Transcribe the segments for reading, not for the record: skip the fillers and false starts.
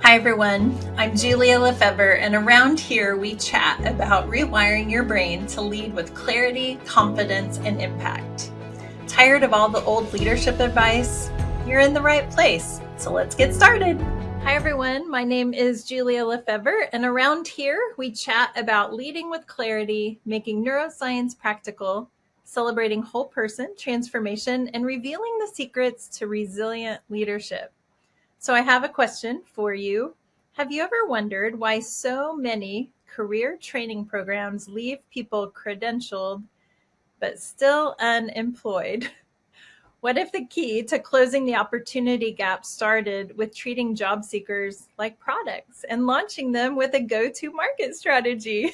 Hi everyone, I'm Julia LeFevre, and around here we chat about rewiring your brain to lead with clarity, confidence, and impact. Tired of all the old leadership advice? You're in the right place, so let's get started. Hi everyone, my name is Julia LeFevre, and around here we chat about leading with clarity, making neuroscience practical, celebrating whole person transformation, and revealing the secrets to resilient leadership. So I have a question for you. Have you ever wondered why so many career training programs leave people credentialed but still unemployed? What if the key to closing the opportunity gap started with treating job seekers like products and launching them with a go-to market strategy?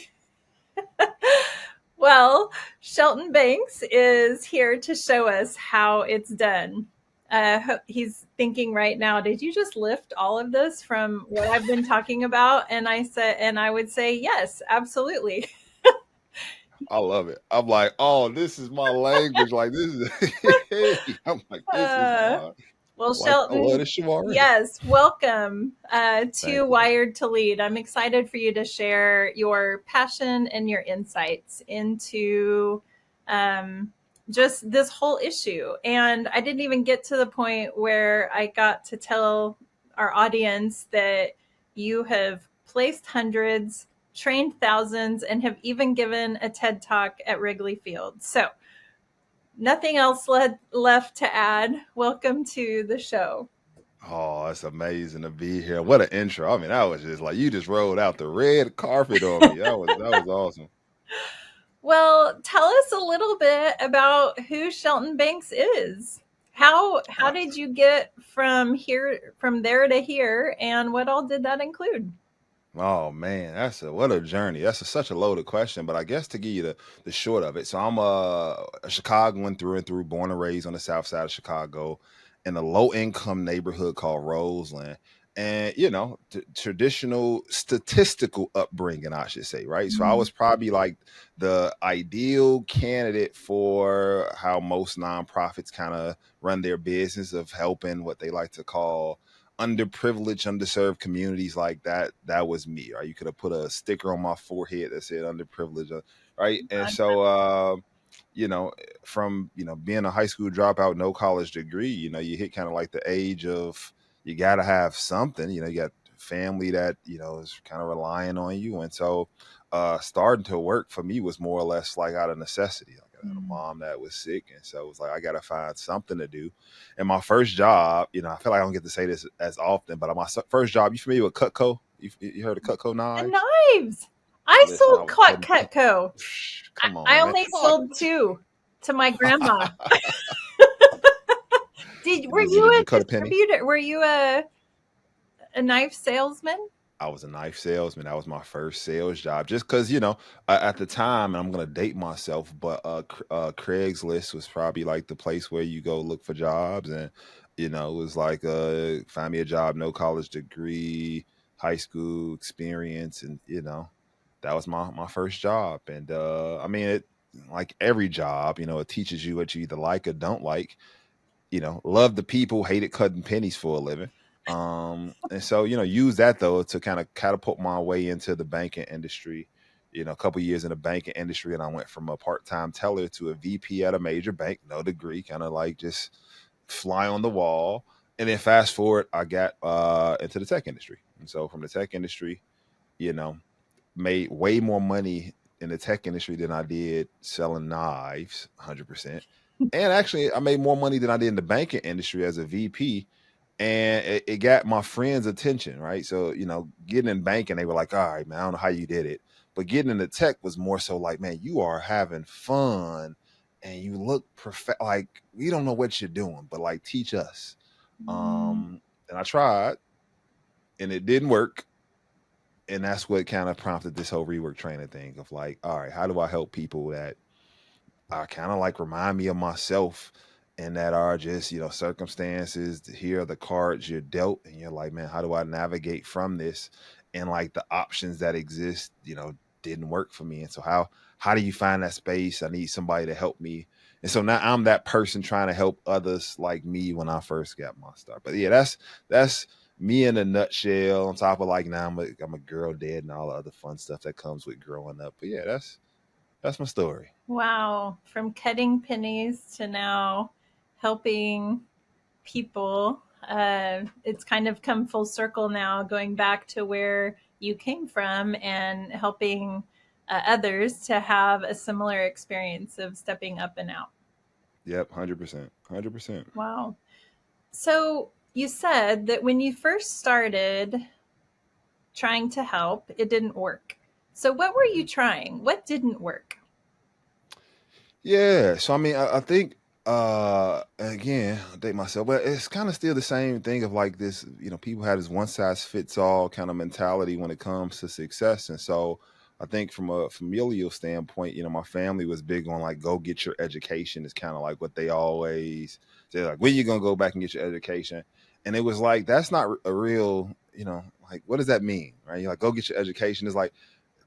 Well, Shelton Banks is here to show us how it's done. He's thinking right now, did you just lift all of this from what I've been talking about? And I would say, yes, absolutely. I love it. I'm like, oh, this is my language. Like this is I'm like, this is Uh, my well, I love Shelton, this show already. yes, welcome to Thank you. Wired to Lead. I'm excited for you to share your passion and your insights into um, just this whole issue. And I didn't even get to the point where I got to tell our audience that you have placed hundreds, trained thousands, and have even given a TED Talk at Wrigley Field. So, nothing else left to add. Welcome to the show. Oh, it's amazing to be here. What an intro. I mean, that was just like you just rolled out the red carpet on me. That was awesome. Well, tell us a little bit about who Shelton Banks is. How Uh, did you get from there to here, and what all did that include? Oh man, what a journey. Such a loaded question, but I guess to give you the short of it. So I'm a Chicagoan through and through, born and raised on the south side of Chicago in a low income neighborhood called Roseland. And traditional statistical upbringing, I should say, right? So I Mm, was probably like the ideal candidate for how most nonprofits kind of run their business of helping what they like to call underprivileged, underserved communities. Like that was me. Right, you could have put a sticker on my forehead that said underprivileged, right? And so you know from being a high school dropout, no college degree, you hit kind of like the age of you got to have something. You got family that is kind of relying on you. And so starting to work for me was more or less like out of necessity. Like I had a mm. mom that was sick, and so it was like I got to find something to do. And my first job, I feel like I don't get to say this as often, but my first job, you familiar with Cutco? You heard of Cutco The knives? knives. I Listen, I sold was caught cutting. Cutco. Come I on, man. only sold two to my grandma. Did were Did you you did a you cut a penny? distributor? Were you a knife salesman? I was a knife salesman. That was my first sales job. Just because, at the time, and I'm gonna date myself, but Craigslist was probably like the place where you go look for jobs, and it was like find me a job, no college degree, high school experience, and that was my first job. And I mean, it like every job, it teaches you what you either like or don't like. Love the people, hated cutting pennies for a living. And so, use that though to kind of catapult my way into the banking industry. A couple years in the banking industry, and I went from a part-time teller to a VP at a major bank, no degree, kind of like just fly on the wall. And then fast forward, I got into the tech industry. And so from the tech industry, you know, made way more money in the tech industry than I did selling knives, 100%. And actually, I made more money than I did in the banking industry as a VP. And it got my friends' attention, right? So, getting in banking, they were like, all right, man, I don't know how you did it. But getting into tech was more so like, man, you are having fun and you look like we don't know what you're doing, but like teach us. Mm, And I tried and it didn't work, and that's what kind of prompted this whole rework training thing of like, all right, how do I help people that are kind of like remind me of myself, and that are just circumstances, here are the cards you're dealt, and you're like, man, how do I navigate from this? And like the options that exist didn't work for me. And so how do you find that space? I need somebody to help me. And so now I'm that person trying to help others like me when I first got my start. But yeah, that's me in a nutshell. On top of like now I'm a girl dad and all the other fun stuff that comes with growing up. But yeah, that's my story. Wow. From cutting pennies to now helping people. It's kind of come full circle now, going back to where you came from and helping others to have a similar experience of stepping up and out. Yep, 100%, 100%. Wow. So you said that when you first started trying to help, it didn't work. So what were you trying? What didn't work? Yeah, so I mean, I think again, I date myself, but it's kind of still the same thing of like this, people have this one size fits all kind of mentality when it comes to success. And so I think from a familial standpoint, my family was big on like go get your education. Is kind of like what they always say, like, when you gonna go back and get your education? And it was like that's not a real, like what does that mean? Right? You're like, go get your education. Is like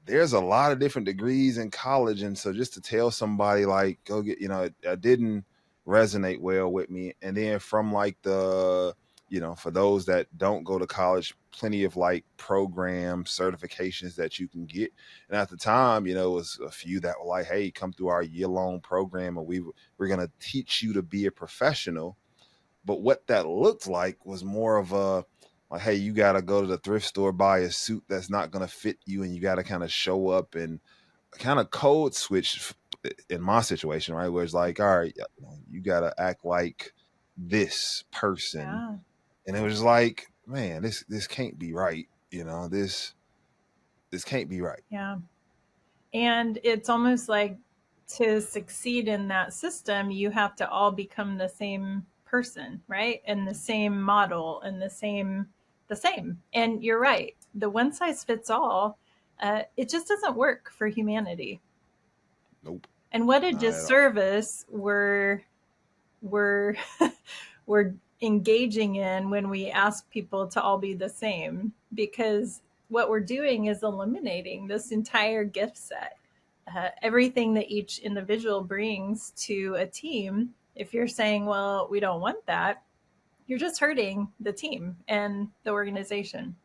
there's a lot of different degrees in college, and so just to tell somebody like go get, it didn't resonate well with me. And then from like the, for those that don't go to college, plenty of like program certifications that you can get. And at the time, it was a few that were like, hey, come through our year-long program and we're going to teach you to be a professional. But what that looked like was more of a like, hey, you got to go to the thrift store, buy a suit that's not going to fit you, and you got to kind of show up and kind of code switch in my situation, right? Where it's like, all right, you got to act like this person. Yeah. And it was like, man, this can't be right. This can't be right. Yeah. And it's almost like to succeed in that system, you have to all become the same person, right? And the same model and the same. And you're right. The one size fits all, it just doesn't work for humanity. Nope, And what a not at all. disservice we're we're engaging in when we ask people to all be the same, because what we're doing is eliminating this entire gift set, everything that each individual brings to a team. If you're saying, well, we don't want that, you're just hurting the team and the organization.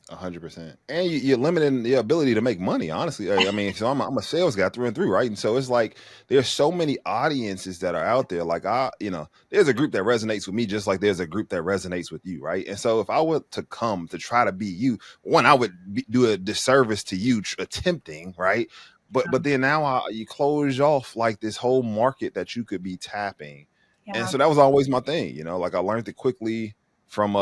100%, and you're limiting the ability to make money. Honestly, I mean, so I'm a sales guy through and through, right? And so it's like there's so many audiences that are out there. Like there's a group that resonates with me, just like there's a group that resonates with you, right? And so if I were to come to try to be you, one, I would do a disservice to you attempting, right? But then now you close off like this whole market that you could be tapping, and Yeah. so that was always my thing. Like I learned it quickly from when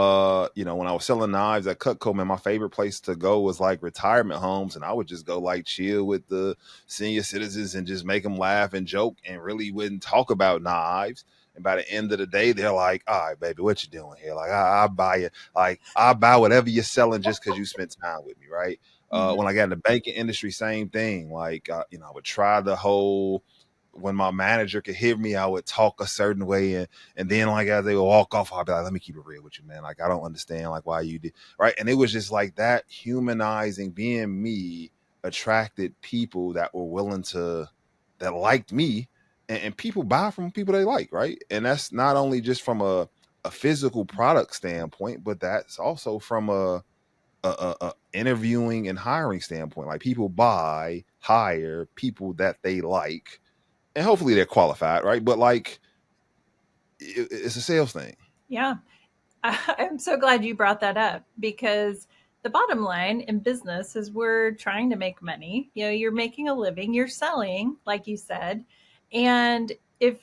I was selling knives at Cutco. Man, my favorite place to go was like retirement homes, and I would just go like chill with the senior citizens and just make them laugh and joke and really wouldn't talk about knives. And by the end of the day, they're like, all right, baby, what you doing here? Like, I buy it. Like, I buy whatever you're selling just because you spent time with me, right? Mhm. When I got in the banking industry, same thing. Like, I would try the whole, when my manager could hear me, I would talk a certain way, and then like as they would walk off, I'd be like, let me keep it real with you, man. Like I don't understand like why you did right. And it was just like that humanizing, being me, attracted people that were willing to, that liked me, and people buy from people they like, right? And that's not only just from a physical product standpoint, but that's also from a interviewing and hiring standpoint. Like people hire people that they like, and hopefully they're qualified, right? But like it's a sales thing. Yeah. I'm so glad you brought that up, because the bottom line in business is we're trying to make money. You're making a living, you're selling, like you said. And if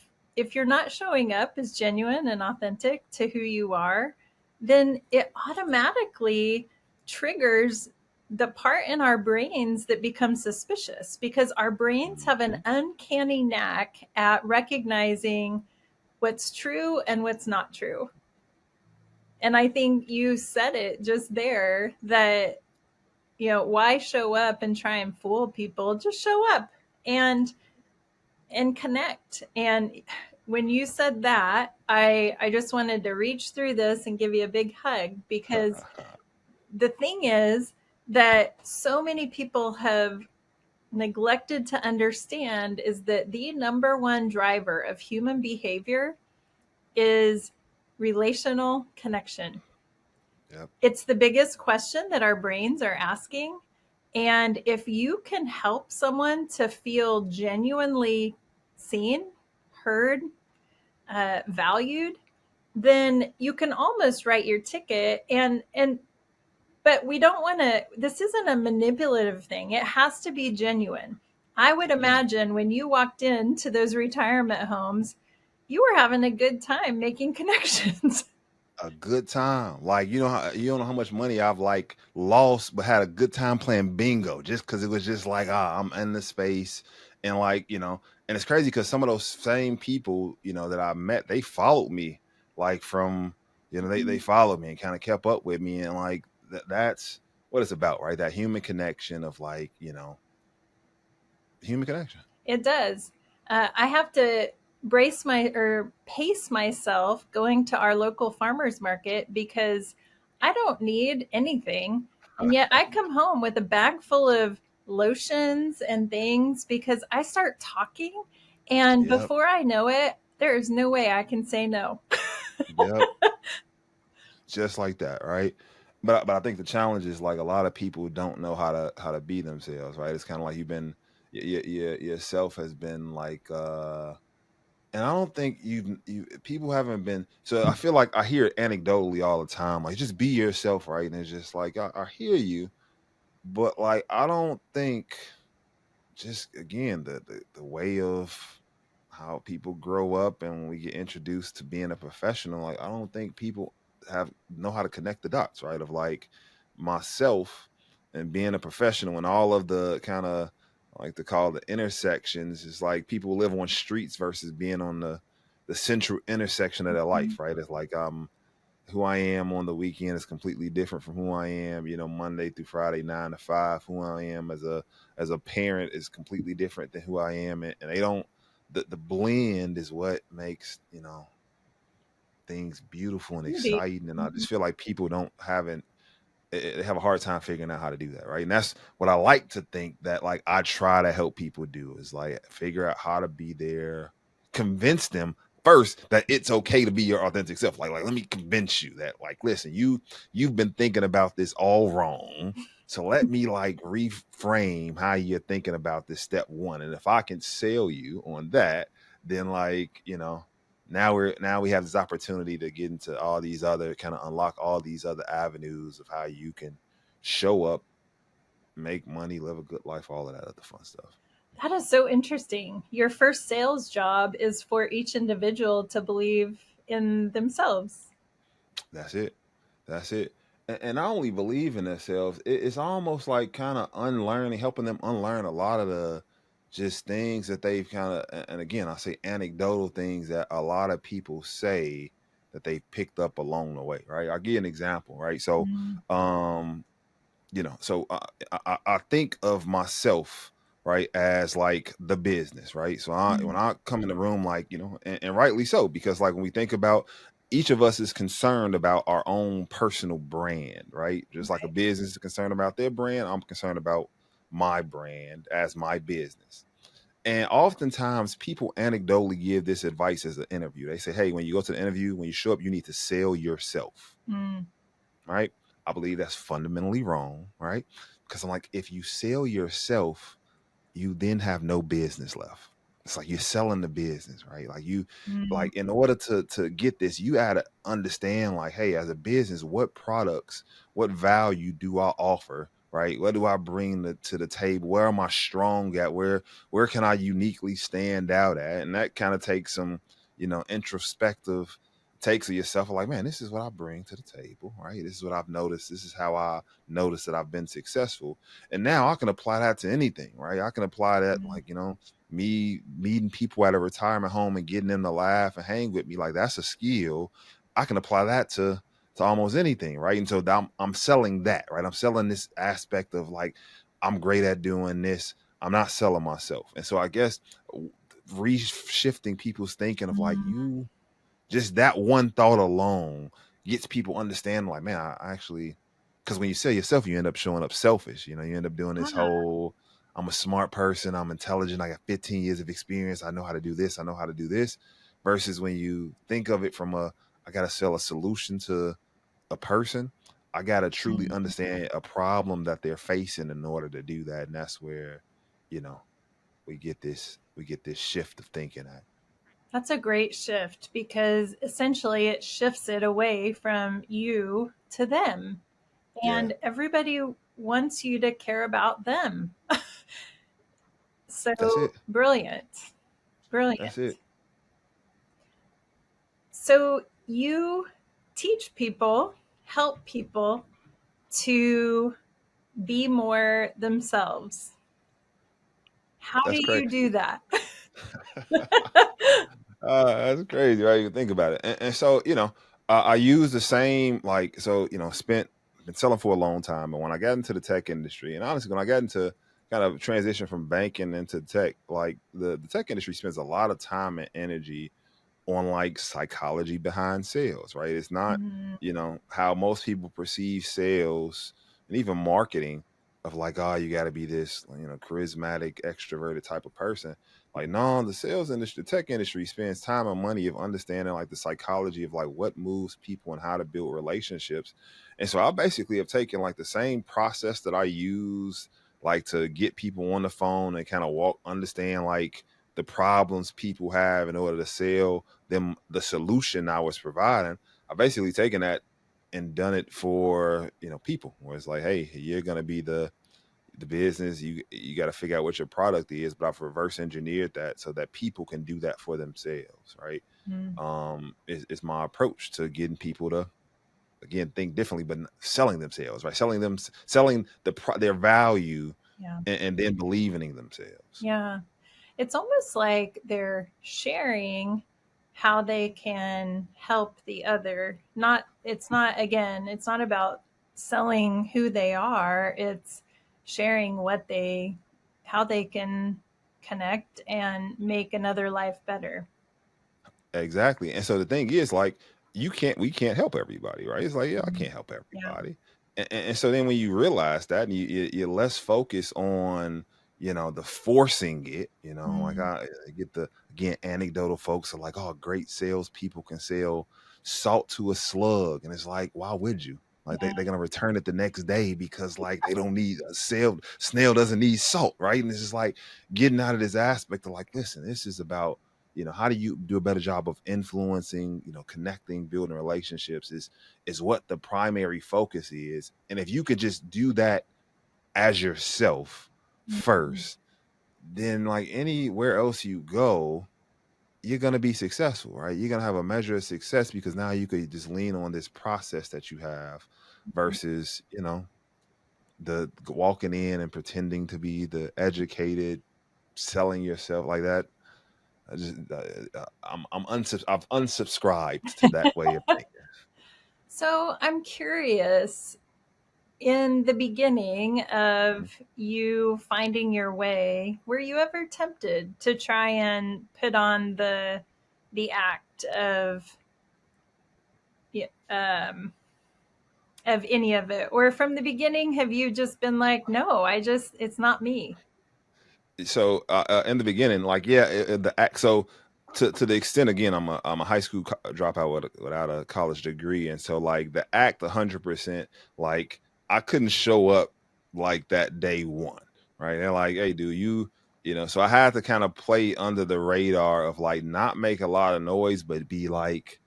you're not showing up as genuine and authentic to who you are, then it automatically triggers the part in our brains that becomes suspicious, because our brains have an Mhm. uncanny knack at recognizing what's true and what's not true. And I think you said it just there, that, why show up and try and fool people? Just show up and connect. And when you said that, I just wanted to reach through this and give you a big hug, because the thing is that so many people have neglected to understand is that the number one driver of human behavior is relational connection. Yep. It's the biggest question that our brains are asking. And if you can help someone to feel genuinely seen, heard, valued, then you can almost write your ticket. But we don't want to, this isn't a manipulative thing. It has to be genuine. I would imagine when you walked into those retirement homes, you were having a good time making connections. A good time. Like, you don't know how much money I've like lost, but had a good time playing bingo just because it was just like, I'm in the space. And like, and it's crazy because some of those same people, that I met, they followed me like from, they followed me and kind of kept up with me. And like that's what it's about, right? That human connection of like, human connection. It does. I have to brace my or pace myself going to our local farmers market because I don't need anything. And yet I come home with a bag full of lotions and things because I start talking. And Yep. before I know it, there is no way I can say no. Yep. Just like that, right? But I think the challenge is like a lot of people don't know how to be themselves, right? It's kind of like you've been yourself has been like and I don't think you people haven't been, so I feel like I hear it anecdotally all the time, like just be yourself, right? And it's just like I hear you, but like I don't think, just again the way of how people grow up and when we get introduced to being a professional, like I don't think people have know how to connect the dots, right? Of like myself and being a professional and all of the kind of like to call the intersections is like people live on streets versus being on the central intersection of their life, right? It's like who I am on the weekend is completely different from who I am, Monday through Friday, 9 to 5. Who I am as a parent is completely different than who I am, and they don't. The blend is what makes things beautiful and Beauty. exciting, and I just feel like people don't haven't they have a hard time figuring out how to do that, right? And that's what I like to think that like I try to help people do is like figure out how to be there, convince them first that it's okay to be your authentic self. Like let me convince you that like listen, you've been thinking about this all wrong. So let me like reframe how you're thinking about this step one. And if I can sell you on that, then like, now we have this opportunity to get into all these other kind of unlock all these other avenues of how you can show up, make money, live a good life, all of that other fun stuff. That is so interesting. Your first sales job is for each individual to believe in themselves. That's it. That's it. And I only believe in themselves. It's almost like kind of unlearning, helping them unlearn a lot of the just things that they've kind of, and again, I say anecdotal things that a lot of people say that they've picked up along the way, right? I'll give you an example, right? So, Mm. um, so I think of myself, right, as like the business, right? So when Mm. I come in the room, like, and rightly so, because like when we think about each of us is concerned about our own personal brand, right? Just like a Right. business is concerned about their brand, I'm concerned about my brand as my business. And oftentimes people anecdotally give this advice as an interview. They say, hey, when you go to the interview, when you show up, you need to sell yourself, Mm. right? I believe that's fundamentally wrong, right? Because I'm like, if you sell yourself, you then have no business left. It's like you're selling the business, right? Like you, Mm. like in order to get this, you gotta understand, like, hey, as a business, what products, what value do I offer, right? What do I bring to the table? Where am I strong at? Where can I uniquely stand out at? And that kind of takes some, introspective takes of yourself. Like, man, this is what I bring to the table, right? This is what I've noticed. This is how I noticed that I've been successful, and now I can apply that to anything, right? I can apply that, Mm. like, me meeting people at a retirement home and getting them to laugh and hang with me. Like, that's a skill. I can apply that to almost anything, right? And so I'm selling that, right? I'm selling this aspect of like, I'm great at doing this. I'm not selling myself. And so I guess reshifting people's thinking of like, Mm. just that one thought alone gets people understanding like, man, I actually, because when you sell yourself, you end up showing up selfish. You end up doing this Ah. whole, I'm a smart person, I'm intelligent, I got 15 years of experience, I know how to do this, I know how to do this. Versus when you think of it from I got to sell a solution to a person, I gotta truly Mhm. understand a problem that they're facing in order to do that. And that's where, you know, we get this shift of thinking at. That's a great shift because essentially it shifts it away from you to them. Yeah, And everybody wants you to care about them. that's So it. brilliant. That's Brilliant. it. So you teach people, help people to be more themselves. How do That's you crazy. do that? That's crazy, right? You think about it. And so, I use the same, like, so, been selling for a long time. And when I got into the tech industry, and honestly, when I got into kind of transition from banking into tech, like the tech industry spends a lot of time and energy on like psychology behind sales, right? It's not, Mhm. how most people perceive sales and even marketing of like, oh, you got to be this, charismatic, extroverted type of person. Like, no, the sales industry, the tech industry spends time and money of understanding like the psychology of like what moves people and how to build relationships. And so I basically have taken like the same process that I use like to get people on the phone and kind of understand like the problems people have in order to sell them the solution I was providing. I basically taken that and done it for people where it's like, hey, you're gonna be the business. You got to figure out what your product is, but I've reverse engineered that so that people can do that for themselves, right? Mm. Is my approach to getting people to again think differently, but selling themselves, right? Selling their value, Yeah. and then believing in themselves. Yeah. It's almost like they're sharing how they can help the other. Not, it's not, again, it's not about selling who they are, it's sharing how they can connect and make another life better. Exactly. And so the thing is, like, we can't help everybody, right? It's like, yeah, I Mhm. can't help Yeah. everybody. And so then when you realize that, and you're less focused on, the forcing it, like Mm. I get the, again, anecdotal folks are like, oh, great salespeople can sell salt to a slug. And it's like, why would you? Like Yeah. they're gonna return it the next day because like they don't need a snail doesn't need salt, right? And it's just like getting out of this aspect of like, listen, this is about how do you do a better job of influencing, connecting, building relationships is what the primary focus is. And if you could just do that as yourself Mhm. first, then like anywhere else you go, you're going to be successful, right? You're going to have a measure of success because now you could just lean on this process that you have versus, the walking in and pretending to be the educated, selling yourself like that. I just I've unsubscribed to that way of thinking. So I'm curious, in the beginning Mhm. of you finding your way, were you ever tempted to try and put on the act yeah, of any of it, or from the beginning have you just been like, no, it's not me? So in the beginning, like yeah, the act. So to the extent, again, I'm a high school dropout without a college degree, and so like the act 100%, like I couldn't show up like that day one, right? They're like, hey, dude, so I had to kind of play under the radar of like not make a lot of noise, but be like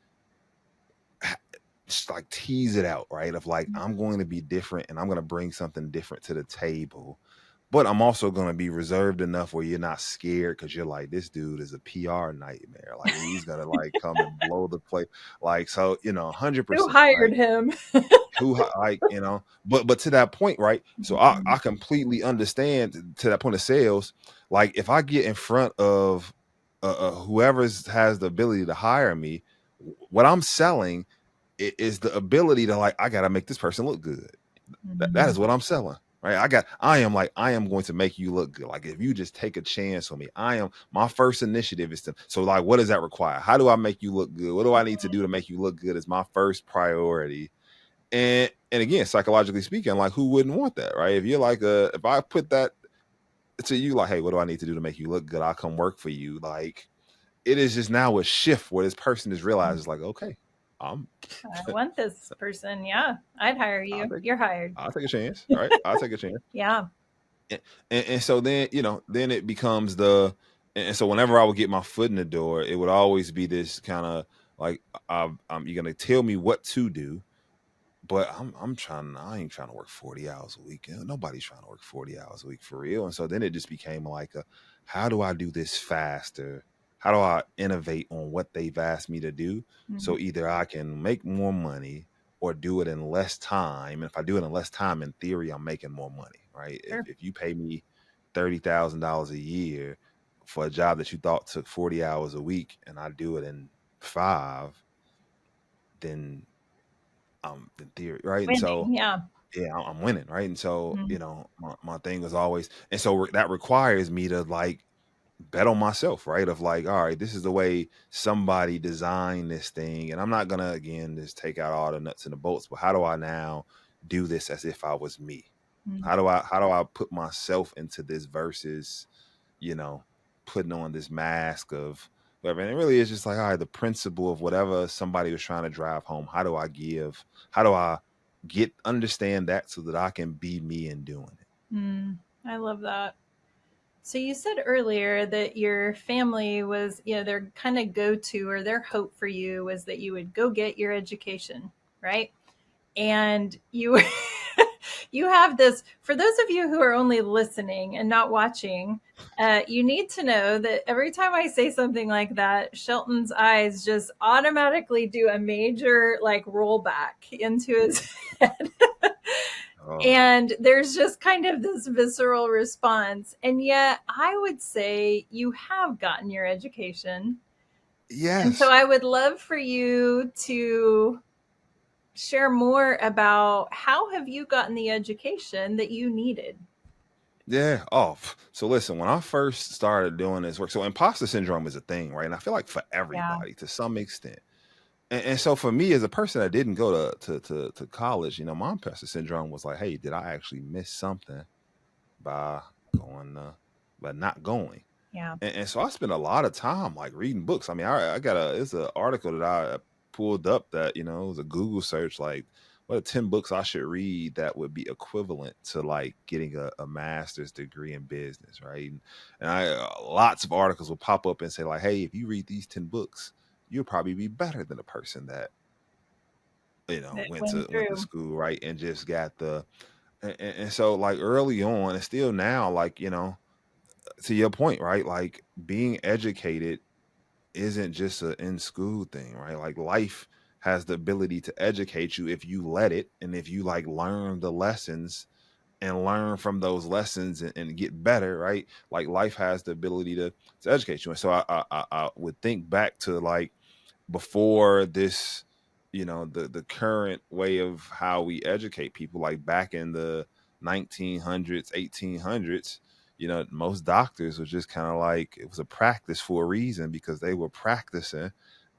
just like tease it out, right? Of like, I'm going to be different and I'm going to bring something different to the table. But I'm also going to be reserved enough where you're not scared because you're like, this dude is a PR nightmare. Like, he's going to like come and blow the plate. Like, so, Who 100%, hired right? him? Like, but to that point, right? So I completely understand to that point of sales. Like, if I get in front of whoever's has the ability to hire me, what I'm selling is the ability to like I gotta make this person look good. That is what I'm selling. Right. I am going to make you look good. Like if you just take a chance on me, my first initiative is to so like what does that require? How do I make you look good? What do I need to do to make you look good is my first priority. And again, psychologically speaking, like who wouldn't want that, right? If you're like if I put that to you, like, hey, what do I need to do to make you look good? I'll come work for you. Like it is just now a shift where this person is realizes like, okay. I'm I want this person. Yeah, I'd hire I'll you. take You're hired. I'll take a chance. All right. I'll take a chance. Yeah. And so then, then it becomes and so whenever I would get my foot in the door, it would always be this kind of like, you're going to tell me what to do. But I ain't trying to work 40 hours a week. Nobody's trying to work 40 hours a week for real. And so then it just became like, how do I do this faster? How do I innovate on what they've asked me to do? Mm-hmm. So either I can make more money or do it in less time. And if I do it in less time, in theory, I'm making more money, right? Sure. If you pay me $30,000 a year for a job that you thought took 40 hours a week and I do it in 5, then in theory, right? And Winning. so, Yeah. yeah, I'm winning, right? And so, Mm-hmm. my thing is always, and so that requires me to like bet on myself, right? Of like, all right, this is the way somebody designed this thing, and I'm not gonna again just take out all the nuts and the bolts, but how do I now do this as if I was me? Mm-hmm. How do I put myself into this versus, you know, putting on this mask of whatever. And it really is just like, all right, the principle of whatever somebody was trying to drive home. How do I understand that so that I can be me in doing it? I love that. So you said earlier that your family was, their kind of go-to or their hope for you was that you would go get your education, right? And you you have this, for those of you who are only listening and not watching, you need to know that every time I say something like that, Shelton's eyes just automatically do a major like rollback into his head. Oh, And there's just kind of this visceral response. And yet, I would say you have gotten your education. And so yes. I would love for you to share more about how have you gotten the education that you needed? Yeah. Oh, so listen, when I first started doing this work, so imposter syndrome is a thing, right? And I feel like for Yeah. everybody to some extent. And so for me as a person that didn't go to college, my imposter syndrome was like, hey, did I actually miss something by going by not going? Yeah. And so I spent a lot of time like reading books. I mean, I got it's an article that I pulled up that, it was a Google search, like what are 10 books I should read that would be equivalent to like getting a master's degree in business, right? And lots of articles will pop up and say like, hey, if you read these 10 books, you'll probably be better than a person that, That went to went through. school, right? And just got and so like early on and still now, like, to your point, right? Like being educated isn't just a in school thing, right? Like life has the ability to educate you if you let it, and if you like learn the lessons and learn from those lessons and get better, right? Like life has the ability to educate you. And so I would think back to like before this, the current way of how we educate people, like back in the 1900s, 1800s, most doctors was just kind of like it was a practice for a reason because they were practicing,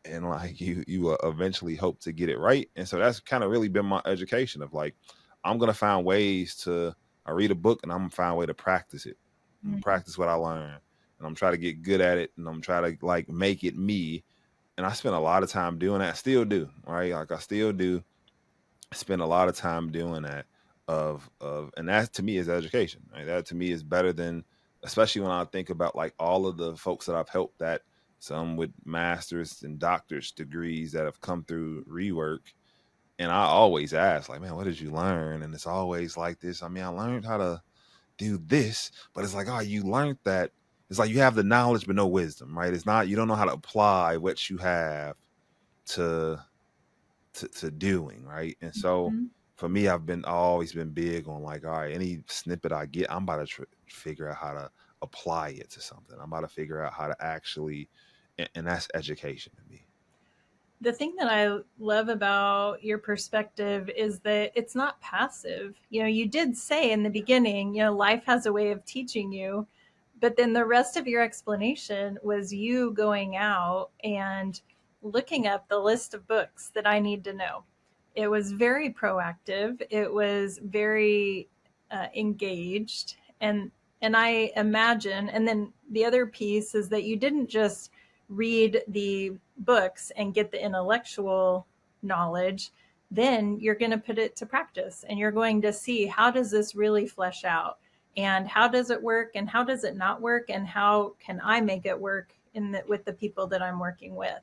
and like you will eventually hope to get it right. And so that's kind of really been my education of like, I'm gonna find ways to, I read a book and I'm gonna find a way to practice it and Mhm. practice what I learn, and I'm trying to get good at it, and I'm trying to like make it me. And I spent a lot of time doing that. I still do, right? Like I still do spend a lot of time doing that and that to me is education, right? That to me is better than, especially when I think about like all of the folks that I've helped, that some with masters and doctor's degrees that have come through rework. And I always ask like, man, what did you learn? And it's always like this. I mean, I learned how to do this, but it's like, oh, you learned that. It's like you have the knowledge but no wisdom, right? It's not, you don't know how to apply what you have to to doing, right? And so Mhm. for me, I've been always been big on like, all right, any snippet I get, I'm about to figure out how to apply it to something. I'm about to figure out how to actually, and that's education to me. The thing that I love about your perspective is that it's not passive. You did say in the beginning, life has a way of teaching you, but then the rest of your explanation was you going out and looking up the list of books that I need to know. It was very proactive. It was very engaged, and I imagine. And then the other piece is that you didn't just read the books and get the intellectual knowledge, then you're going to put it to practice and you're going to see, how does this really flesh out, and how does it work, and how does it not work, and how can I make it work with the people that I'm working with.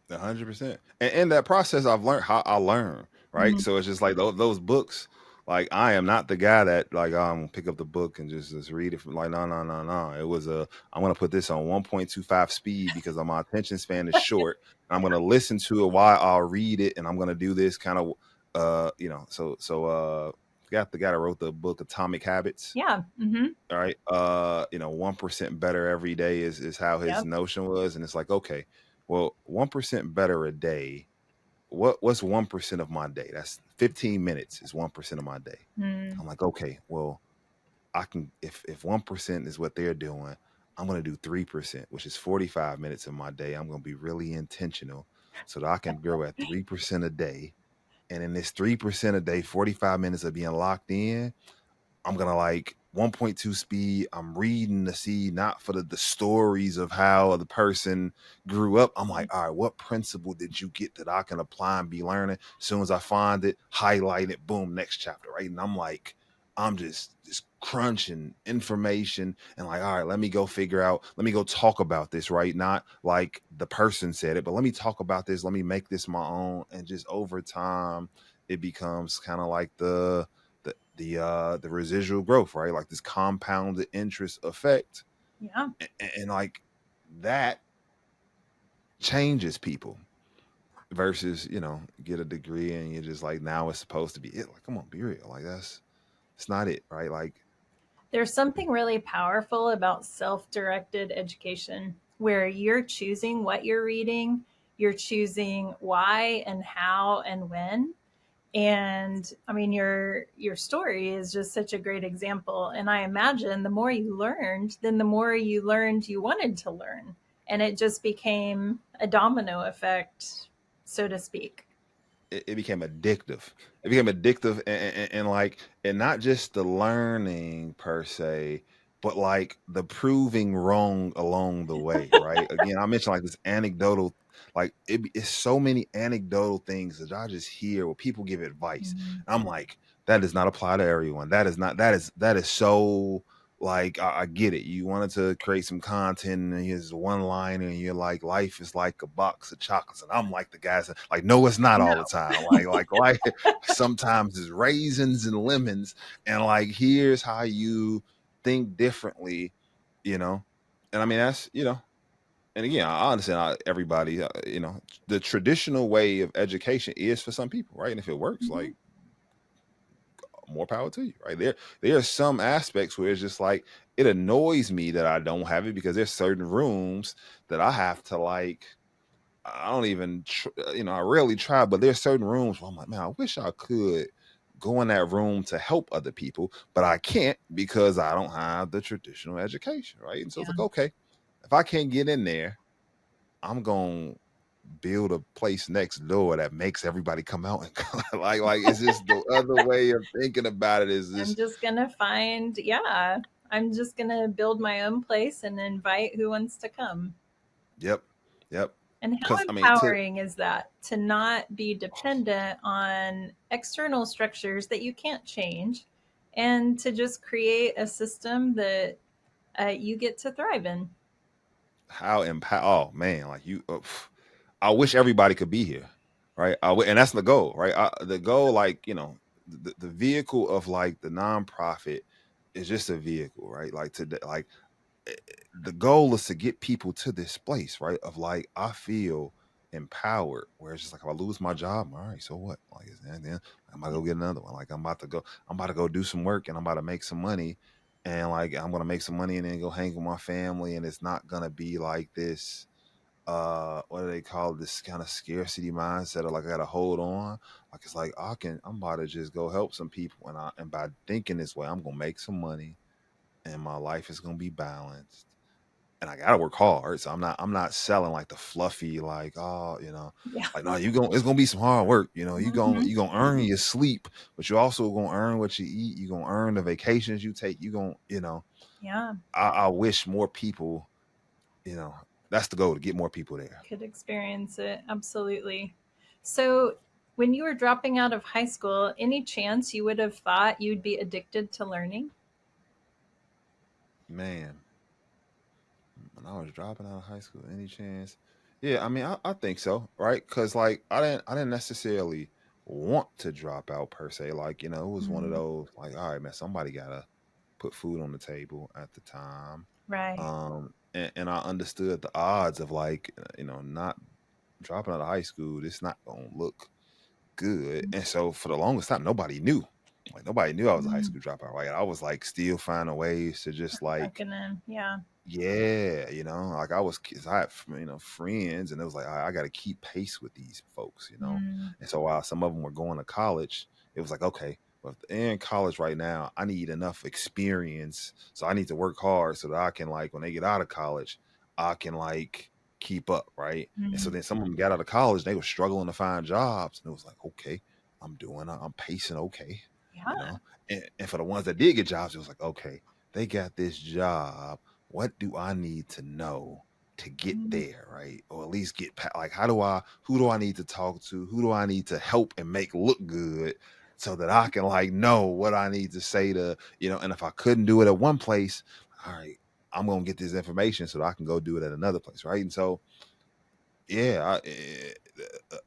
100%. And in that process, I've learned how I learn, right? Mhm. So it's just like those books. Like I am not the guy that like pick up the book and just read it from like no. It was I'm gonna put this on 1.25 speed because my attention span is short. I'm gonna listen to it while I'll read it, and I'm gonna do this kind of got the guy that wrote the book Atomic Habits. Yeah. Mm-hmm. All right. 1% better every day is how his Yep. notion was. And it's like, okay, well, 1% better a day. What's 1% of my day? That's 15 minutes is 1% of my day. Mm. I'm like, okay, well, I can if 1% is what they're doing, I'm gonna do 3%, which is 45 minutes of my day. I'm gonna be really intentional so that I can grow at 3% a day. And in this 3% a day, 45 minutes of being locked in, I'm gonna like 1.2 speed. I'm reading to see not for the stories of how the person grew up. I'm like, all right, what principle did you get that I can apply and be learning? As soon as I find it, highlight it, boom, next chapter, right? And I'm like, I'm just crunching information and like, all right, let me go figure out, let me go talk about this, right? Not like the person said it, but let me talk about this, let me make this my own. And just over time, it becomes kind of like the residual growth, right? Like this compounded interest effect, Yeah. and like that changes people versus get a degree and you're just like now it's supposed to be it. Like, come on, be real. Like it's not it, right? Like There's something really powerful about self directed education where you're choosing what you're reading, you're choosing why and how and when. And I mean, your story is just such a great example. And I imagine the more you learned, then the more you learned you wanted to learn. And it just became a domino effect, so to speak. it became addictive. It became addictive, and like, and not just the learning per se, but like the proving wrong along the way, right? Again, I mentioned like this anecdotal, like it's so many anecdotal things that I just hear where people give advice. Mhm. I'm like, that does not apply to everyone. That is not, that is so like I get it. You wanted to create some content and here's one line and you're like, life is like a box of chocolates. And I'm like the guys that like, no, it's not No. all the time. Like life sometimes it's raisins and lemons. And like here's how you think differently, you know. And I mean that's and again, I understand everybody, the traditional way of education is for some people, right? And if it works, Mhm. like more power to you, right? There are some aspects where it's just like it annoys me that I don't have it because there's certain rooms that I have to like. I don't even, I rarely try, but there's certain rooms where I'm like, man, I wish I could go in that room to help other people, but I can't because I don't have the traditional education, right? And so it's Yeah. like, okay, if I can't get in there, I'm going to build a place next door that makes everybody come out and like it's just the other way of thinking about it is I'm this. just going to find, yeah, I'm just going to build my own place and invite who wants to come. Yep, yep. And how Because I mean, empowering is that to not be dependent on external structures that you can't change, and to just create a system that you get to thrive in? how oh man, like I wish everybody could be here, right? And that's the goal, right? The goal, like the vehicle of like the nonprofit is just a vehicle, right? Like like eh, the goal is to get people to this place, right? Of like, I feel empowered. Where it's just like, if I lose my job, all right, so what? Like, then I'm about to go get another one. Like, I'm about to go do some work, and I'm about to make some money, and like, I'm gonna make some money, and then go hang with my family, and it's not gonna be like this. What do they call it? This kind of scarcity mindset, or like I gotta hold on. Like it's like I'm about to just go help some people, and by thinking this way, I'm gonna make some money, and my life is gonna be balanced, and I gotta work hard. So I'm not selling like the fluffy, like, oh, Yeah. like, no, it's gonna be some hard work. Hmm. You gonna earn your sleep, but you also gonna earn what you eat. You gonna earn the vacations you take. You gonna, Yeah. I wish more people, you know, that's the goal, to get more people there. Could experience it. Absolutely. So, when you were dropping out of high school, any chance you would have thought you'd be addicted to learning? Man, when I was dropping out of high school, any chance? Yeah, I mean, I think so, right? Because like I didn't necessarily want to drop out per se. Like it was one of Mm, those like, all right, man, somebody gotta put food on the table at the time. right. And I understood the odds of like not dropping out of high school. It's not gonna look good. And so for the longest time, nobody knew. Like nobody knew I was a high Mm, school dropout. Like I was like still finding ways to just like sucking in. Yeah. yeah, like I was, cause I had, friends, and it was like I got to keep pace with these folks. Mm, And so while some of them were going to college, it was like, okay, well, if they're in college right now, I need enough experience, so I need to work hard so that I can like when they get out of college, I can like keep up, right? And so mm, then some of them got out of college, they were struggling to find jobs, and it was like, okay, I'm pacing, okay, you yeah. know. And for the ones that did get jobs, it was like, okay, they got this job, what do I need to know to get Mm, there, right? Or at least like, who do I need to talk to? Who do I need to help and make look good so that I can like know what I need to say and if I couldn't do it at one place, all right, I'm going to get this information so that I can go do it at another place, right? And so, yeah,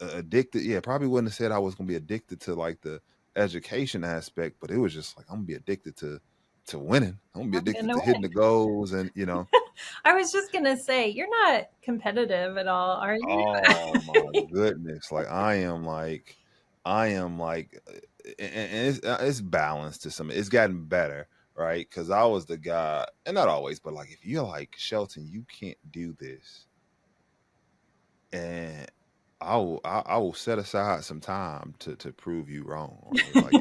addicted. Yeah, probably wouldn't have said I was going to be addicted to like the education aspect, but it was just like, I'm going to be addicted to winning. I'm gonna be working addicted to hitting away. the goals and. I was just gonna say, you're not competitive at all, are you? Oh my goodness! Like I am like, and it's balanced to some. It's gotten better, right? Because I was the guy, and not always, but like if you're like Shelton, you can't do this, and I will set aside some time to prove you wrong, right? Like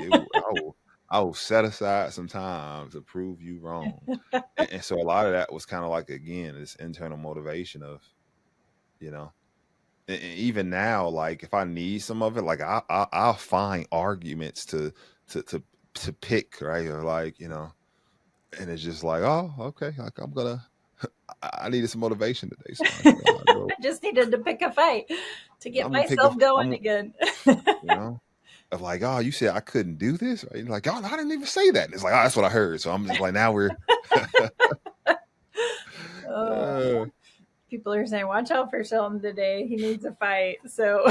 I will set aside some time to prove you wrong, and so a lot of that was kind of like again this internal motivation of you know even now, like if I need some of it, like I'll find arguments to to to pick, right? Or like and it's just like, oh, okay, like I needed some motivation today, so I go, I just needed to pick a fight to get I'm gonna pick a, myself going I'm again. you know. Of like, oh, you said I couldn't do this, right? Like, oh, I didn't even say that. And it's like, oh, that's what I heard. So I'm just like, now we're, Oh, uh, people are saying, watch out for Sheldon today. He needs a fight. So,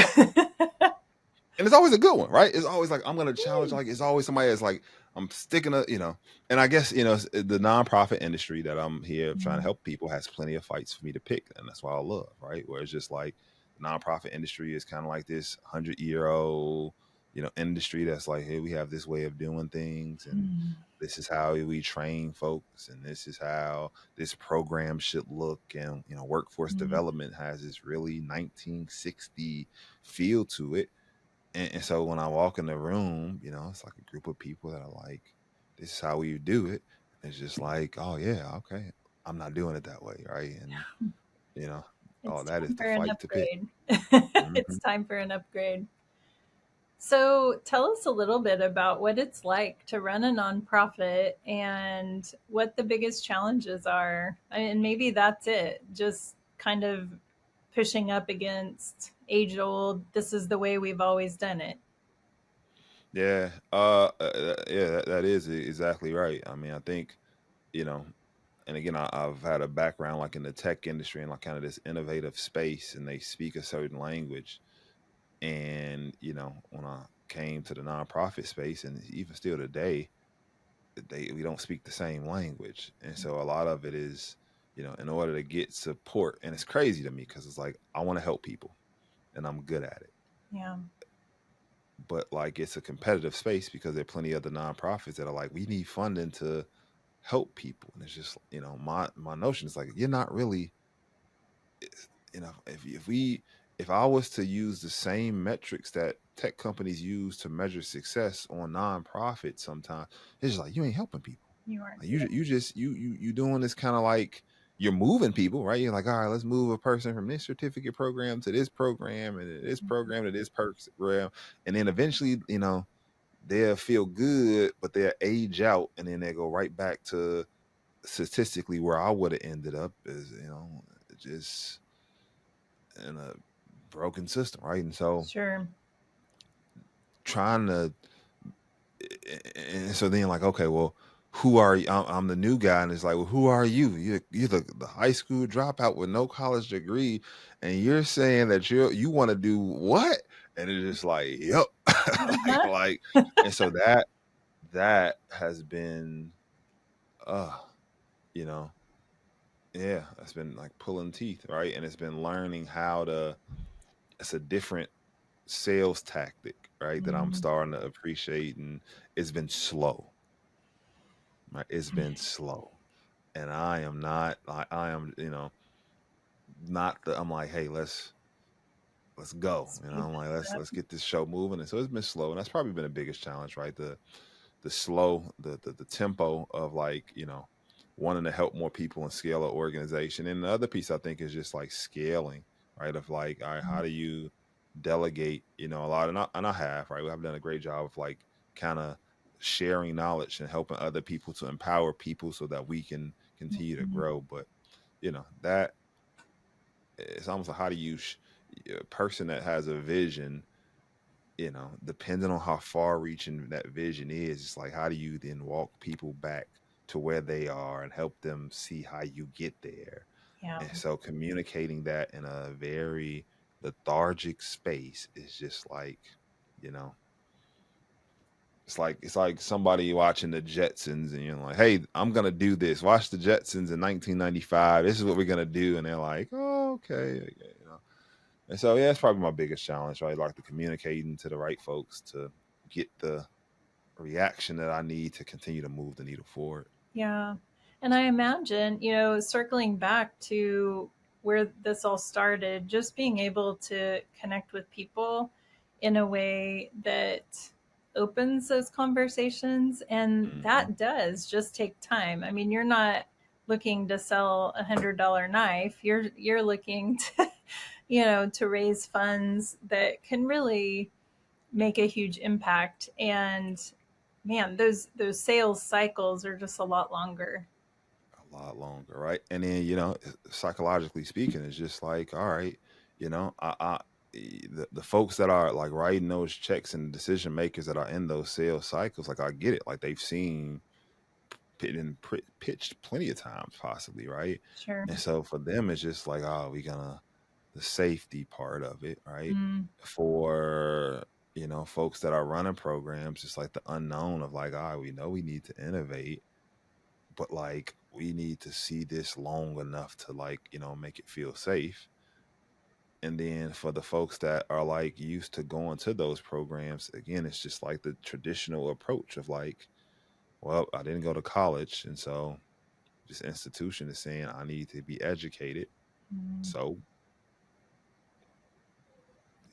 and it's always a good one, right? It's always like I'm gonna challenge. Like it's always somebody that's like I'm sticking to. And I guess the nonprofit industry that I'm here trying to mm, help people has plenty of fights for me to pick, and that's why I love, right? Where it's just like the nonprofit industry is kind of like this 100-year-old, industry that's like, hey, we have this way of doing things, and mm, this is how we train folks, and this is how this program should look, and workforce mm, development has this really 1960 feel to it and so when I walk in the room, it's like a group of people that are like, this is how we do it. It's just like, oh yeah, okay. I'm not doing it that way, right? And you know, oh, it's that is time the for an fight to pick. upgrade. Hmm. It's time for an upgrade. So, tell us a little bit about what it's like to run a nonprofit and what the biggest challenges are. And maybe that's it, just kind of pushing up against age old, this is the way we've always done it. Yeah, yeah, that is exactly right. I mean, I think you know, and again, I've had a background like in the tech industry and like kind of this innovative space, and they speak a certain language. And when I came to the nonprofit space, and even still today, we don't speak the same language, and so a lot of it is in order to get support, and it's crazy to me because it's like I want to help people and I'm good at it, Yeah. but like it's a competitive space because there are plenty of other nonprofits that are like we need funding to help people, and it's just my notion is like you're not really if I was to use the same metrics that tech companies use to measure success on nonprofits, sometimes it's just like you ain't helping people. You aren't. Like you just you doing this kind of like you're moving people, right? You're like, all right, let's move a person from this certificate program to this program and this program to this program, and then eventually, they'll feel good, but they'll age out, and then they go right back to statistically where I would have ended up is just in a broken system, right? And so Sure. trying to, and so then like, okay, well, who are you? I'm the new guy, and it's like, well, who are you? You're the high school dropout with no college degree, and you're saying that you want to do what? And it's just like, yep, Uh-huh. like, and so that has been, uh, you know, yeah, it's been like pulling teeth, right? And it's been learning how to. It's a different sales tactic, right? That I'm Mm. starting to appreciate, and it's been slow, right? It's been slow, and I am not. I am, not the. I'm like, hey, let's go. Speed I'm like, things up. let's get this show moving. And so it's been slow, and that's probably been the biggest challenge, right? The slow, the tempo of like, wanting to help more people and scale an organization. And the other piece I think is just like scaling, right? Of like, all right, how do you delegate, a lot, and I have, right? I've done a great job of like kind of sharing knowledge and helping other people to empower people so that we can continue to Mhm. grow. But that it's almost like how do you a person that has a vision, depending on how far reaching that vision is, it's like, how do you then walk people back to where they are and help them see how you get there? Yeah. And so communicating that in a very lethargic space is just like, you know, it's like somebody watching the Jetsons and you're like, hey, I'm gonna do this. Watch the Jetsons in 1995. This is what we're gonna do, and they're like, oh, okay. And so yeah, it's probably my biggest challenge, right? Like the communicating to the right folks to get the reaction that I need to continue to move the needle forward. Yeah. And I imagine, circling back to where this all started, just being able to connect with people in a way that opens those conversations. And Hmm. that does just take time. I mean, you're not looking to sell $100 knife. You're looking to, to raise funds that can really make a huge impact. And man, those sales cycles are just a lot longer. A lot longer, right? And then psychologically speaking, it's just like, all right, the folks that are like writing those checks and decision makers that are in those sales cycles, like I get it, like they've seen pitched plenty of times, possibly, right? Sure. And so for them, it's just like, oh, we gonna the safety part of it, right? Mm, For folks that are running programs, it's like the unknown of like, we know we need to innovate, but like we need to see this long enough to like make it feel safe. And then for the folks that are like used to going to those programs, again, it's just like the traditional approach of like, well, I didn't go to college, and so this institution is saying I need to be educated. mm. So,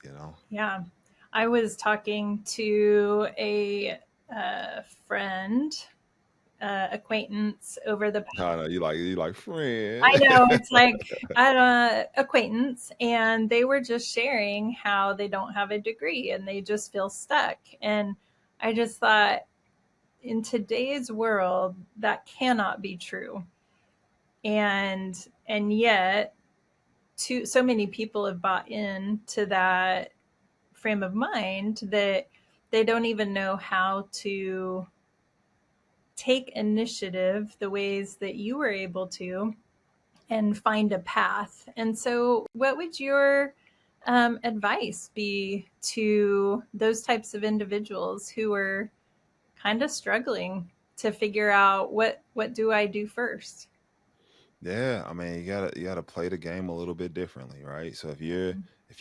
you know, Yeah. I was talking to a friend, acquaintance over the. I know you like I friend. know it's like acquaintance, and they were just sharing how they don't have a degree and they just feel stuck. And I just thought, in today's world, that cannot be true. And yet, so many people have bought into that frame of mind that they don't even know how to take initiative the ways that you were able to and find a path. And so, what would your advice be to those types of individuals who are kind of struggling to figure out what do I do first? Yeah, I mean, you gotta play the game a little bit differently, right? So if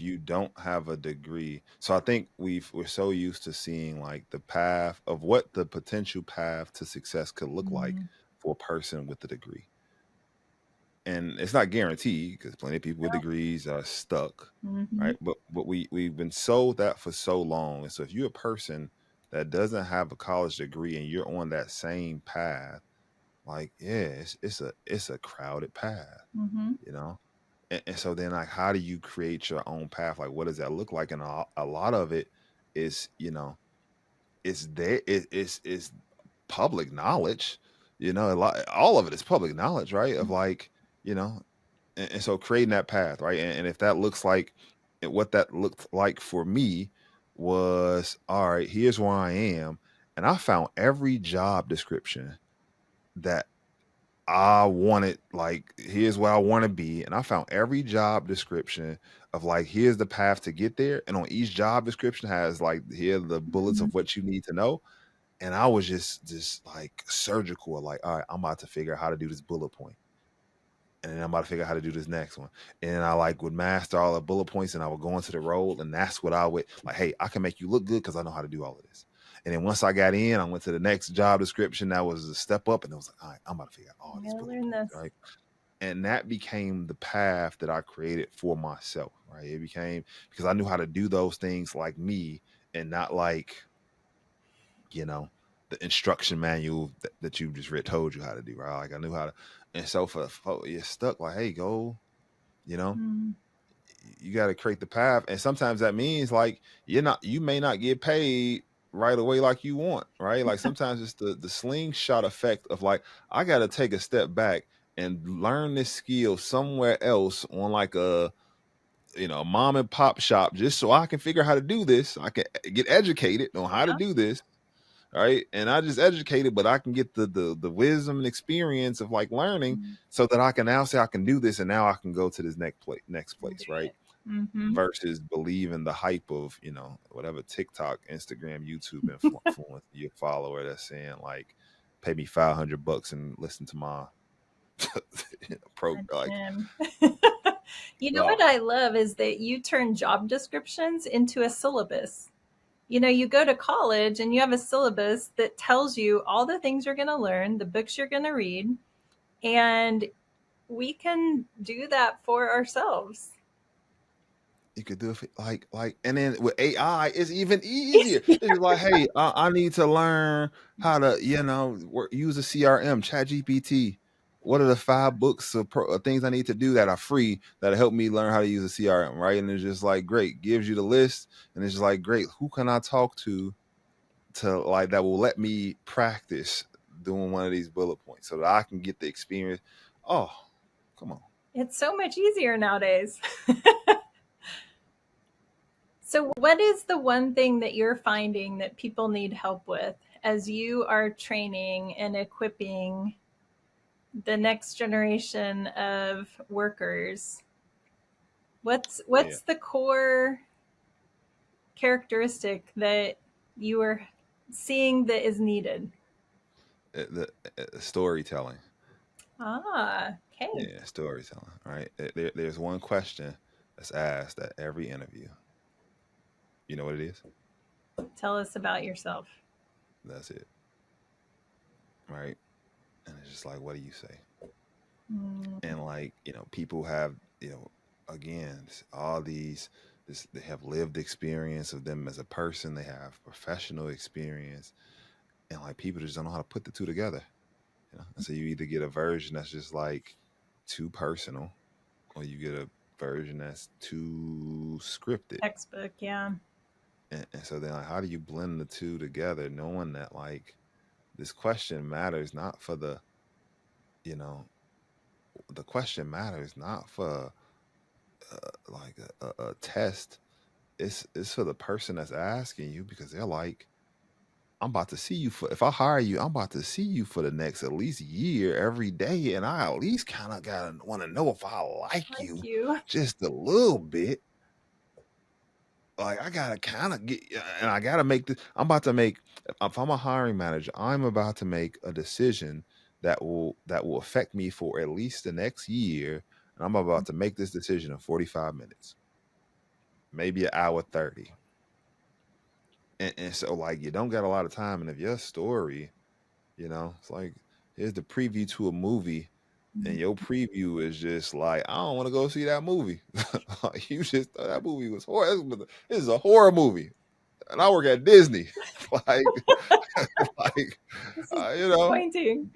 you don't have a degree, so I think we're so used to seeing like the path of what the potential path to success could look like Mm, for a person with a degree. And it's not guaranteed because plenty of people with degrees are stuck, mhm, right? But we've been sold that for so long. And so if you're a person that doesn't have a college degree and you're on that same path, like yeah, it's a crowded path, mhm, you know. And so then like how do you create your own path? Like what does that look like? And a lot of it is it's there it's public knowledge, a lot, all of it is public knowledge, right? Of like, you know, and so creating that path, right? And if that looks like what that looked like for me was, all right, here's where I am. And I found every job description that I wanted, like, here's where I want to be. And I found every job description of like, here's the path to get there. And on each job description has like, here are the bullets Mhm. of what you need to know. And I was just like surgical, like, all right, I'm about to figure out how to do this bullet point. And then I'm about to figure out how to do this next one. And I like would master all the bullet points and I would go into the role. And that's what I would like, hey, I can make you look good because I know how to do all of this. And then once I got in, I went to the next job description that was a step up, and it was like, all right, I'm about to figure out all I these gotta bullet learn points, this. right? And that became the path that I created for myself, right? It became because I knew how to do those things like me and not like, you know, the instruction manual that you just read told you how to do, right? Like I knew how to, and so for you're stuck, like, hey, go, you know, Mm. you got to create the path, and sometimes that means like you may not get paid right away like you want, right? Like sometimes it's the slingshot effect of like I got to take a step back and learn this skill somewhere else on like a mom and pop shop just so I can figure out how to do this. I can get educated on how to Yeah. do this, right? And I just educated, but I can get the wisdom and experience of like learning Mm. so that I can now say I can do this, and now I can go to this next And do place, right? it. Mm-hmm. Versus believing the hype of whatever TikTok, Instagram, YouTube influence your follower that's saying like, pay me $500 and listen to my pro like Gym. You know what oh I love is that you turn job descriptions into a syllabus. You go to college and you have a syllabus that tells you all the things you're going to learn, the books you're going to read, and we can do that for ourselves. you could do it and then with AI it's even easier. It's just like, hey, I need to learn how to use a CRM, chat GPT. What are the 5 books of things I need to do that are free that'll help me learn how to use a CRM, right? And it's just like, great, gives you the list, and it's just like, great, who can I talk to like that will let me practice doing one of these bullet points so that I can get the experience. Oh, come on. It's so much easier nowadays. So, what is the one thing that you're finding that people need help with as you are training and equipping the next generation of workers? What's Yeah, what's the core characteristic that you are seeing that is needed? the storytelling. Ah, okay. Yeah, storytelling. Right. There's one question that's asked at every interview. You know what it is? Tell us about yourself. That's it. Right. And it's just like, what do you say? Mm, And like, people have, again, all these, they have lived experience of them as a person. They have professional experience, and like people just don't know how to put the two together. And so you either get a version that's just like too personal, or you get a version that's too scripted. textbook, yeah. And so then, like, how do you blend the two together, knowing that like this question matters not for you know, the question matters not for like a test. It's for the person that's asking you, because they're like, I'm about to see you for, if I hire you, I'm about to see you for the next at least year every day. And I at least kind of gotta want to know if I like Like you you. just a little bit. Like I gotta kind of get, and I gotta make this. I'm about to make. If I'm a hiring manager, I'm about to make a decision that will affect me for at least the next year, and I'm about to make this decision in 45 minutes, maybe an hour 30. And so like you don't got a lot of time, and if your story, it's like, here's the preview to a movie, and your preview is just like, I don't want to go see that movie. Like, you just thought that movie was horror. This is a horror movie, and I work at Disney. Like, like, This is you know, disappointing.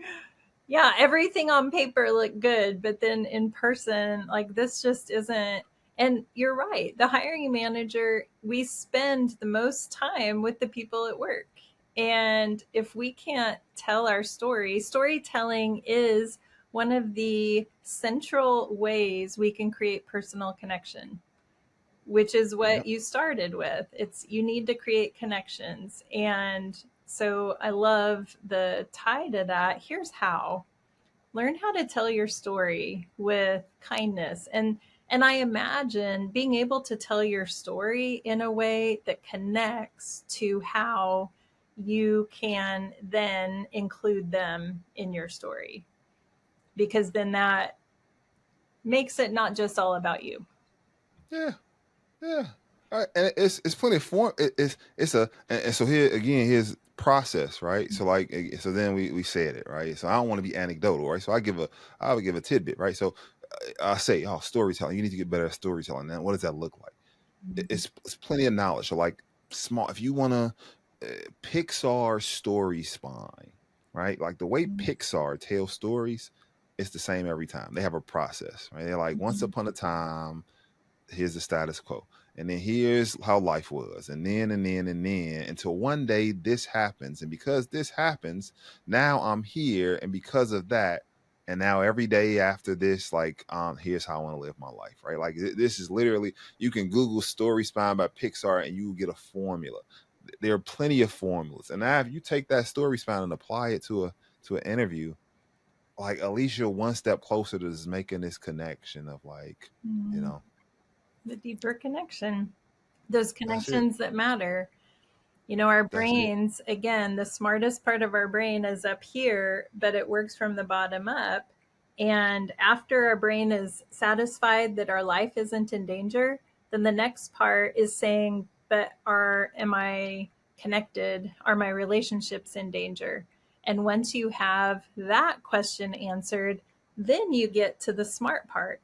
Yeah, everything on paper looked good, but then in person, like this just isn't. And you're right. The hiring manager, we spend the most time with the people at work. And if we can't tell our story, storytelling is one of the central ways we can create personal connection. which is what Yep. you started with. It's you need to create connections. And so I love the tie to that. Here's how. Learn how to tell your story with kindness. And I imagine being able to tell your story in a way that connects to how you can then include them in your story, because then that makes it not just all about you. Yeah. Yeah. All right. And it's plenty of form. It's a and so here again, here's process, right? So like so then we said it, right? So I don't want to be anecdotal, right? So I would give a tidbit, right? So I say, oh, storytelling. You need to get better at storytelling. Now, what does that look like? It's plenty of knowledge. So like small, if you want to Pixar story spine, right? Like the way Pixar tells stories, it's the same every time. They have a process, right? They're like once upon a time, here's the status quo, and then here's how life was, and then until one day this happens, and because this happens, now I'm here, and because of that, and now every day after this, like here's how I want to live my life, right? Like this is literally, you can Google story spine by Pixar and you will get a formula. There are plenty of formulas, and now if you take that story spine and apply it to an interview, like at least you're one step closer to just making this connection of like, you know, The deeper connection, those that's it. connections that matter. You know, our That's it. brains, again, the smartest part of our brain is up here, but it works from the bottom up. And after our brain is satisfied that our life isn't in danger, then the next part is saying, but am I connected? Are my relationships in danger? And once you have that question answered, then you get to the smart part.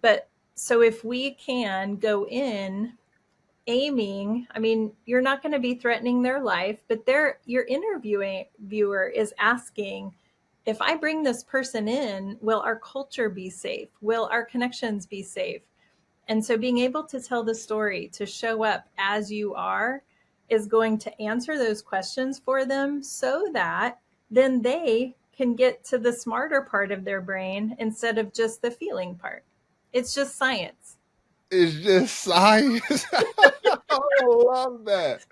But so if we can go in aiming, I mean, you're not going to be threatening their life, but your interviewing viewer is asking, if I bring this person in, will our culture be safe? Will our connections be safe? And so being able to tell the story, to show up as you are, is going to answer those questions for them so that then they can get to the smarter part of their brain instead of just the feeling part. It's just science. It's just science. I love that.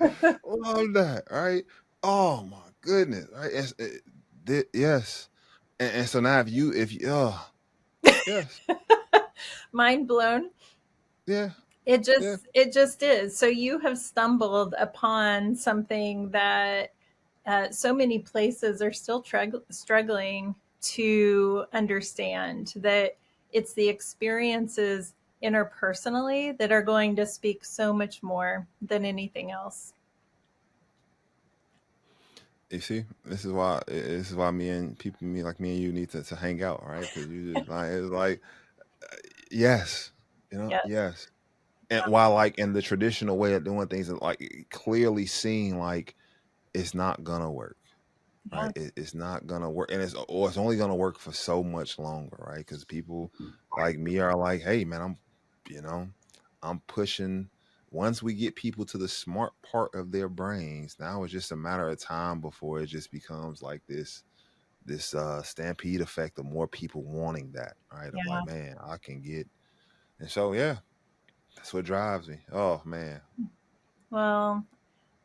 Love that. Right. Oh my goodness. Right. Yes. And so now oh yes. Mind blown. Yeah. It Yeah. just is. So you have stumbled upon something that so many places are still struggling to understand, that it's the experiences interpersonally that are going to speak so much more than anything else. You see, this is why me like me and you need to hang out, right? Because you just like it's like yes, Yes. yes. And while like in the traditional way of doing things, and like clearly seeing like it's not gonna work, Yeah. right? It's not gonna work, and it's only gonna work for so much longer, right? Because people like me are like, hey man, you know, I'm pushing. Once we get people to the smart part of their brains, now it's just a matter of time before it just becomes like this stampede effect of more people wanting that, right? Of Yeah. like, man, I can get, and so yeah, that's what drives me. Oh man, Well,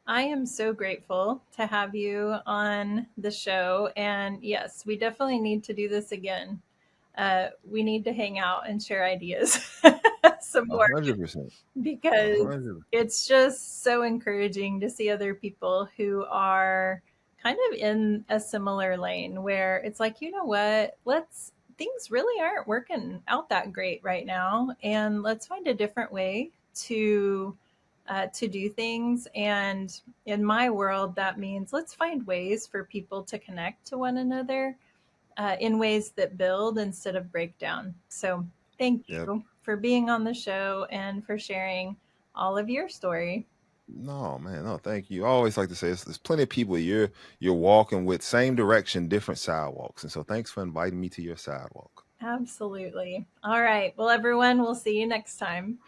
I am so grateful to have you on the show. And yes, we definitely need to do this again. We need to hang out and share ideas some more, 100%, a because hundred. it's just so encouraging to see other people who are kind of in a similar lane where it's like, you know what, things really aren't working out that great right now. And let's find a different way to do things. And in my world, that means let's find ways for people to connect to one another in ways that build instead of break down. So thank Yep. you for being on the show and for sharing all of your story. No, man, no, thank you. I always like to say there's plenty of people you're walking with same direction, different sidewalks, and so thanks for inviting me to your sidewalk. Absolutely. All right. Well, everyone, we'll see you next time.